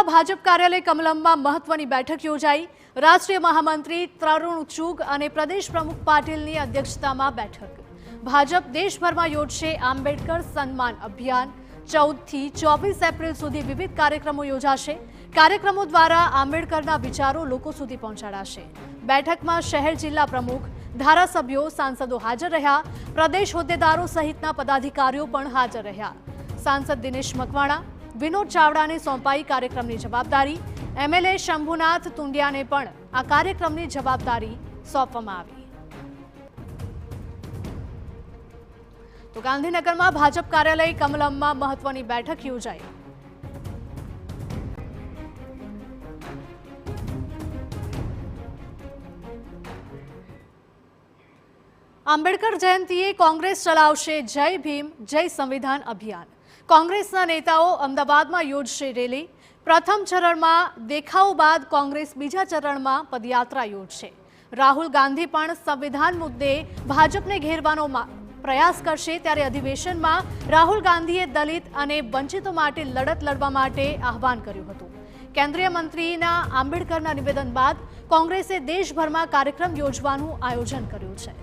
ગાંધીનગરમાં ભાજપ કાર્યાલય કમલમમાં મહત્વની બેઠક યોજાઈ। રાષ્ટ્રીય મહામંત્રી તરુણ ચુગ અને પ્રદેશ પ્રમુખ પાટીલની અધ્યક્ષતામાં બેઠક। ભાજપ દેશભરમાં યોજશે આંબેડકર સન્માન અભિયાન। 14 થી 24 એપ્રિલ સુધી વિવિધ કાર્યક્રમો યોજાશે। કાર્યક્રમો દ્વારા આંબેડકરના વિચારો લોકો સુધી પહોંચાડાશે। બેઠકમાં શહેર જિલ્લા પ્રમુખ, ધારાસભ્યો, સાંસદો હાજર રહ્યા। પ્રદેશ હોદ્દેદારો સહિતના પદાધિકારીઓ પણ હાજર રહ્યા। સાંસદ દિનેશ મકવાણા, વિનોદ ચાવડાને સોંપાઈ કાર્યક્રમની જવાબદારી। એમએલએ શંભુનાથ તુંડિયાને પણ આ કાર્યક્રમની જવાબદારી સોંપવામાં આવી। તો ગાંધીનગરમાં ભાજપ કાર્યાલય કમલમમાં મહત્વની બેઠક યોજાઈ। આંબેડકર જયંતીએ કોંગ્રેસ ચલાવશે જય ભીમ જય સંવિધાન અભિયાન। કોંગ્રેસના નેતાઓ અમદાવાદમાં યોજશે રેલી। પ્રથમ ચરણમાં દેખાવ બાદ કોંગ્રેસ બીજા ચરણમાં પદયાત્રા યોજશે। રાહુલ ગાંધી પણ સંવિધાન મુદ્દે ભાજપને ઘેરવાનો પ્રયાસ કરશે। ત્યારે અધિવેશનમાં રાહુલ ગાંધીએ દલિત અને વંચિતો માટે લડત લડવા માટે આહવાન કર્યું હતું। કેન્દ્રીય મંત્રીના આંબેડકરના નિવેદન બાદ કોંગ્રેસે દેશભરમાં કાર્યક્રમ યોજવાનું આયોજન કર્યું છે।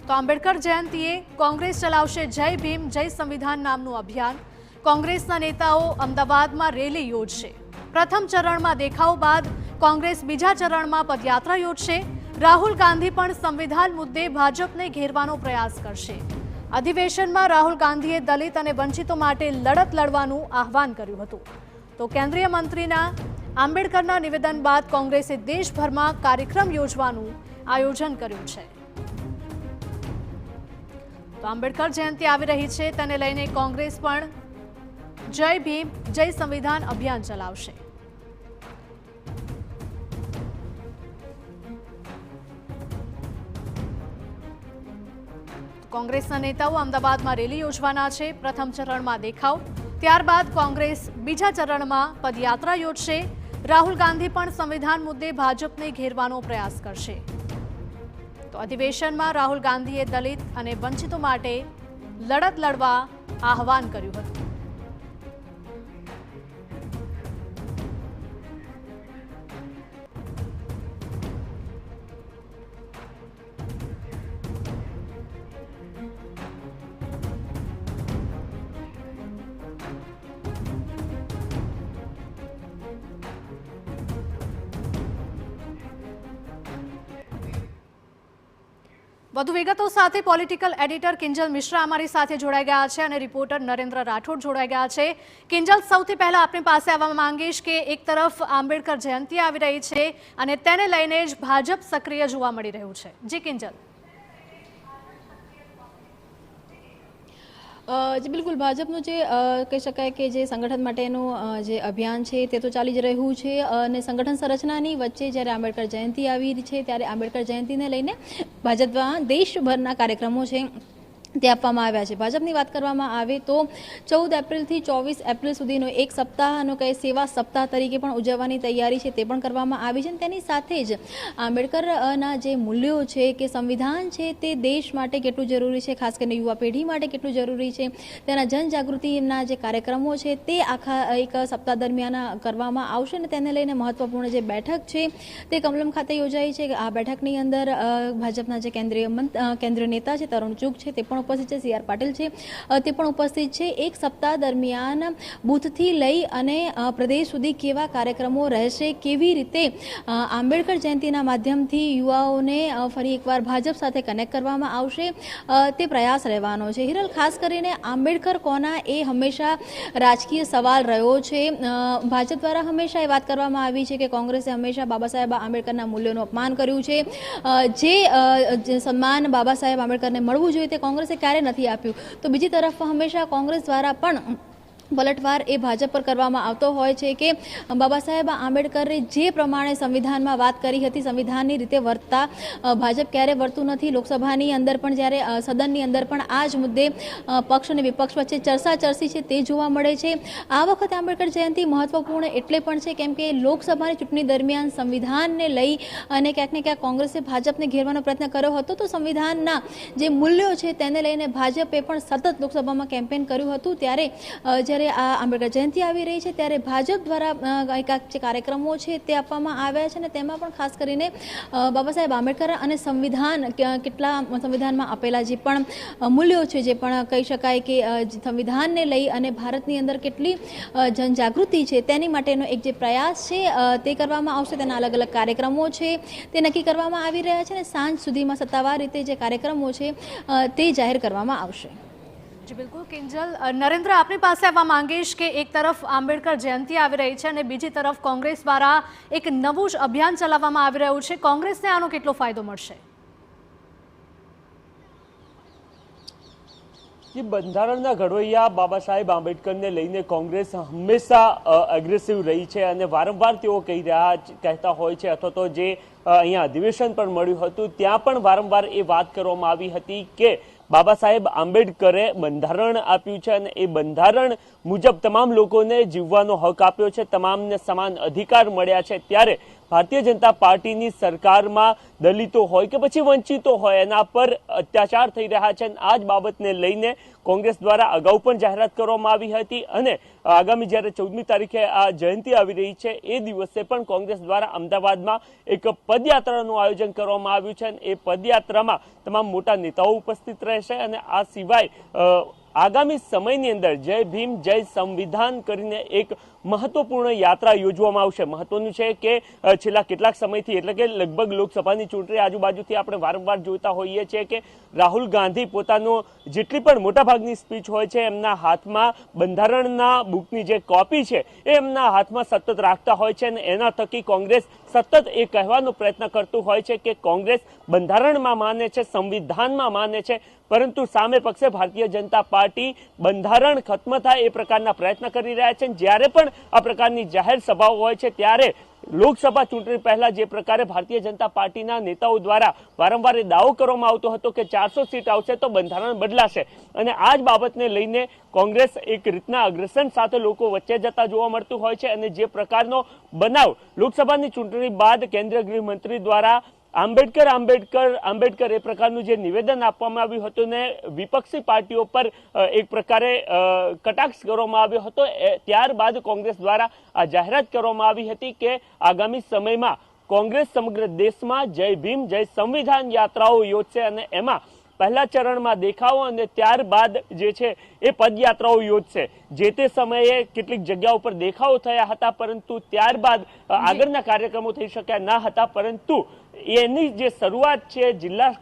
તો આંબેડકર જયંતીએ કોંગ્રેસ ચલાવશે જય ભીમ જય સંવિધાન નામનું અભિયાન। કોંગ્રેસના નેતાઓ અમદાવાદમાં રેલી યોજશે। પ્રથમ ચરણમાં દેખાવ બાદ કોંગ્રેસ બીજા ચરણમાં પદયાત્રા યોજશે। રાહુલ ગાંધી પણ સંવિધાન મુદ્દે ભાજપને ઘેરવાનો પ્રયાસ કરશે। અધિવેશનમાં રાહુલ ગાંધીએ દલિત અને વંચિતો માટે લડત લડવાનું આહવાન કર્યું હતું। તો કેન્દ્રીય મંત્રીના આંબેડકરના નિવેદન બાદ કોંગ્રેસે દેશભરમાં કાર્યક્રમ યોજવાનું આયોજન કર્યું છે। તો આંબેડકર જયંતી આવી રહી છે, તેને લઈને કોંગ્રેસ પણ જય ભીમ જય સંવિધાન અભિયાન ચલાવશે। કોંગ્રેસના નેતાઓ અમદાવાદમાં રેલી યોજવાના છે। પ્રથમ ચરણમાં દેખાવ, ત્યારબાદ કોંગ્રેસ બીજા ચરણમાં પદયાત્રા યોજશે। રાહુલ ગાંધી પણ સંવિધાન મુદ્દે ભાજપને ઘેરવાનો પ્રયાસ કરશે। તો અધિવેશનમાં રાહુલ ગાંધીએ દલિત અને વંચિતો માટે લડત લડવા આહવાન કર્યું હતું। વધુ વિગતો સાથે પોલિટિકલ એડિટર કિંજલ મિશ્રા અમારી સાથે જોડાઈ ગયા છે અને રિપોર્ટર નરેન્દ્ર રાઠોડ જોડાઈ ગયા છે। કિંજલ, સૌથી પહેલા આપની પાસે આવવા માંગીશ કે એક તરફ આંબેડકર જયંતી આવી રહી છે અને તેને લઈને જ ભાજપ સક્રિય જોવા મળી રહ્યું છે। જી કિંજલ। जी बिल्कुल भाजपનું જે કહી શકાય કે જે સંગઠન માટેનું જે અભિયાન છે તે તો ચાલી જ રહ્યું છે અને સંગઠન સંરચનાની વચ્ચે જ્યારે આંબેડકર જયંતી આવી છે ત્યારે આંબેડકર જયંતીને લઈને ભાજપમાં દેશભરના કાર્યક્રમો છે તે આપવામાં આવ્યા છે। ભાજપની વાત કરવામાં આવે તો 14 એપ્રિલથી 24 એપ્રિલ સુધીનો એક સપ્તાહનો કહે સેવા સપ્તાહ તરીકે પણ ઉજવવાની તૈયારી છે તે પણ કરવામાં આવી છે। તેની સાથે જ આંબેડકરના જે મૂલ્યો છે કે સંવિધાન છે તે દેશ માટે કેટલું જરૂરી છે, ખાસ કરીને યુવા પેઢી માટે કેટલું જરૂરી છે, તેના જનજાગૃતિના જે કાર્યક્રમો છે તે આખા એક સપ્તાહ દરમિયાન કરવામાં આવશે અને તેને લઈને મહત્વપૂર્ણ જે બેઠક છે તે કમલમ ખાતે યોજાઈ છે। આ બેઠકની અંદર ભાજપના જે કેન્દ્રીય નેતા છે તરુણ ચુગ છે તે પણ ઉપસ્થિત છે, CR પાટીલ છે તે પણ ઉપસ્થિત છે। એક સપ્તાહ દરમિયાન બૂથથી લઈ અને પ્રદેશ સુધી કેવા કાર્યક્રમો રહેશે, કેવી રીતે આંબેડકર જયંતીના માધ્યમથી યુવાઓને ફરી એકવાર ભાજપ સાથે કનેક્ટ કરવામાં આવશે તે પ્રયાસ રહેવાનો છે। હિરલ, ખાસ કરીને આંબેડકર કોના એ હંમેશા રાજકીય સવાલ રહ્યો છે। ભાજપ દ્વારા હંમેશા એ વાત કરવામાં આવી છે કે કોંગ્રેસે હંમેશા બાબા સાહેબ આંબેડકરના મૂલ્યોનું અપમાન કર્યું છે। જે સન્માન બાબા સાહેબ આંબેડકરને મળવું જોઈએ તે કોંગ્રેસે ક્યારે નથી આપ્યું। તો બીજી તરફ હંમેશા કોંગ્રેસ દ્વારા પણ પલટવાર એ ભાજપ પર કરવામાં આવતો હોય છે કે બાબા સાહેબ આંબેડકરે જે પ્રમાણે સંવિધાનમાં વાત કરી હતી સંવિધાનની રીતે વર્તતા ભાજપ ક્યારે વર્તું નથી. લોકસભાની અંદર પણ જ્યારે સદનની અંદર પણ આ જ મુદ્દે પક્ષ અને વિપક્ષ વચ્ચે ચર્ચાચર્ચી છે તે જોવા મળે છે. આ વખતે આંબેડકર જયંતિ મહત્વપૂર્ણ એટલે પણ છે કેમ કે લોકસભાની ચૂંટણી દરમિયાન સંવિધાનને લઈ અને ક્યાંક ને ક્યાંક કોંગ્રેસે ભાજપને ઘેરવાનો પ્રયત્ન કર્યો હતો. તો સંવિધાનના જે મૂલ્યો છે તેને લઈને ભાજપે પણ સતત લોકસભામાં કેમ્પેન કર્યું હતું. ત્યારે જ્યારે આ આંબેડકર જયંતિ આવી રહી છે ત્યારે ભાજપ દ્વારા એકાક જે કાર્યક્રમો છે તે આપવામાં આવ્યા છે અને તેમાં પણ ખાસ કરીને બાબા સાહેબ આંબેડકર અને સંવિધાન કેટલા સંવિધાનમાં આપેલા જે પણ મૂલ્યો છે જે પણ કહી શકાય કે સંવિધાનને લઈ અને ભારતની અંદર કેટલી જનજાગૃતિ છે તેની માટેનો એક જે પ્રયાસ છે તે કરવામાં આવશે. તેના અલગ અલગ કાર્યક્રમો છે તે નક્કી કરવામાં આવી રહ્યા છે અને સાંજ સુધીમાં સત્તાવાર રીતે જે કાર્યક્રમો છે તે જાહેર કરવામાં આવશે. જી બિલકુલ કિંજલ. નરેન્દ્ર, આપની પાસે આવવા માંગીશ કે એક તરફ આંબેડકર જયંતિ આવી રહી છે અને બીજી તરફ કોંગ્રેસ દ્વારા એક નવું જ અભિયાન ચલાવવામાં આવી રહ્યું છે. કોંગ્રેસને આનો કેટલો ફાયદો મળશે? બંધારણના ઘડવૈયા બાબા સાહેબ આંબેડકરને લઈને કોંગ્રેસ હંમેશા એગ્રેસિવ રહી છે અને વારંવાર તેઓ કહેતા હોય છે અથવા તો જે અહીંયા અધિવેશન પણ મળ્યું હતું ત્યાં પણ વારંવાર એ વાત કરવામાં આવી હતી કે બાબા સાહેબ આંબેડકરે બંધારણ આપ્યું છે અને એ બંધારણ મુજબ તમામ લોકોને જીવવાનો હક આપ્યો છે, તમામને સમાન અધિકાર મળ્યા છે. ત્યારે ભારતીય જનતા પાર્ટીની સરકારમાં દલિતો હોય કે પછી વંચિતો હોય એના પર અત્યાચાર થઈ રહ્યા છે. આ જ બાબતને લઈને કોંગ્રેસ દ્વારા અગાઉ પણ જાહેરાત કરવામાં આવી હતી અને આગામી જ્યારે 14મી તારીખે આ જયંતિ આવી રહી છે એ દિવસે પણ કોંગ્રેસ દ્વારા અમદાવાદમાં એક પદયાત્રાનું આયોજન કરવામાં આવ્યું છે અને એ પદયાત્રામાં તમામ મોટા નેતાઓ ઉપસ્થિત રહેશે અને આ સિવાય આગામી સમયની અંદર જય ભીમ જય સંવિધાન કરીને એક મહત્વપૂર્ણ યાત્રા યોજવામાં આવશે. મહત્વનું છે કે છેલ્લા કેટલાક સમયથી એટલે કે લગભગ લોકસભાની ચૂંટણી આજુબાજુથી આપણે વારંવાર જોતા હોઈએ છીએ કે રાહુલ ગાંધી પોતાનો જેટલી પણ મોટાભાગની સ્પીચ હોય છે એમના હાથમાં બંધારણના બુકની જે કોપી છે એ એમના હાથમાં સતત રાખતા હોય છે અને એના થકી કોંગ્રેસ સતત એ કહેવાનો પ્રયત્ન કરતું હોય છે કે કોંગ્રેસ બંધારણમાં માને છે, સંવિધાનમાં માને છે, પરંતુ સામે પક્ષે ભારતીય જનતા પાર્ટી બંધારણ ખત્મ થાય એ પ્રકારના પ્રયત્ન કરી રહ્યા છે. જ્યારે પણ આ પ્રકારની જાહેર સભાઓ હોય છે ત્યારે લોકસભા ચૂંટણી પહેલા જે પ્રકારે ભારતીય જનતા પાર્ટીના નેતાઓ દ્વારા વારંવાર દાવો કરવામાં આવતો હતો કે 400 સીટ આવશે તો બંધારણ બદલાશે અને આ જ બાબતને લઈને કોંગ્રેસ એક રીતના અગ્રેસન સાથે લોકો વચ્ચે જતા જોવા મળતું હોય છે અને જે પ્રકારનો બનાવ લોકસભાની ચૂંટણી બાદ કેન્દ્રીય ગૃહમંત્રી દ્વારા આંબેડકર એ પ્રકારનું જે નિવેદન આપવામાં આવ્યું હતું ને વિપક્ષી પાર્ટીઓ પર એક પ્રકારે કટાક્ષ કરવામાં આવ્યો હતો ત્યારબાદ કોંગ્રેસ દ્વારા આ જાહેરાત કરવામાં આવી હતી કે આગામી સમયમાં કોંગ્રેસ સમગ્ર દેશમાં જય ભીમ જય સંવિધાન યાત્રાઓ યોજશે અને એમાં પહેલા ચરણમાં દેખાવો અને ત્યારબાદ જે છે એ પદયાત્રાઓ યોજશે. જે તે સમયે કેટલીક જગ્યાઓ પર દેખાવો થયા હતા પરંતુ ત્યારબાદ આગળના કાર્યક્રમો થઈ શક્યા ન હતા, પરંતુ એની જે શરૂઆત છે જિલ્લા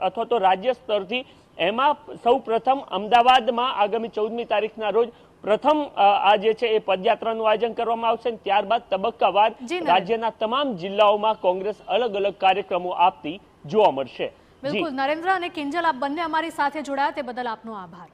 અથવા તો રાજ્ય સ્તરથી એમાં સૌ પ્રથમ અમદાવાદમાં આગામી 14મી તારીખના રોજ પ્રથમ આ જે છે એ પદયાત્રાનું આયોજન કરવામાં આવશે. ત્યારબાદ તબક્કાવાર રાજ્યના તમામ જિલ્લાઓમાં કોંગ્રેસ અલગ અલગ કાર્યક્રમો આપતી જોવા મળશે. બિલકુલ નરેન્દ્ર અને કિંજલ, આપ બંને અમારી સાથે જોડાયા તે બદલ આપનો આભાર.